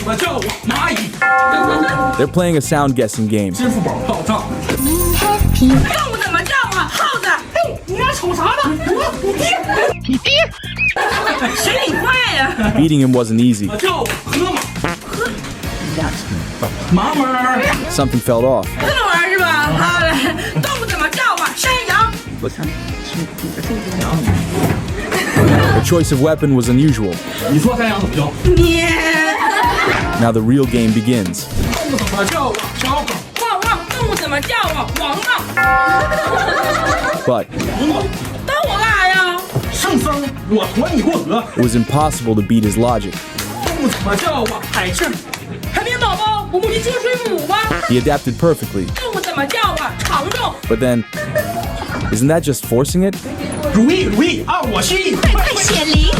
么叫我蚂蚁？ They're playing a sound guessing game. 支付宝到账。动物怎么叫啊？耗子。嘿，你俩瞅啥呢？你爹。你爹。谁挺快呀？ Beating him wasn't easy. 叫我河马。妈妈。 Something fell off. 这么玩是吧？好嘞。动物怎么叫啊？山羊。 The choice of weapon was unusual. 你说山羊怎么叫？你。 Now the real game begins. 动物怎么叫啊？小狗。旺旺，动物怎么叫啊？王旺。 But 到我干啥呀？圣僧，我驮你过河。 it was impossible to beat his logic. 动物怎么叫啊？海狮。海绵宝宝，我们去接水母吧。 He adapted perfectly. 动物怎么叫啊？长肉。 But then, isn't that just forcing it? 如意如意啊，我心意。快显灵。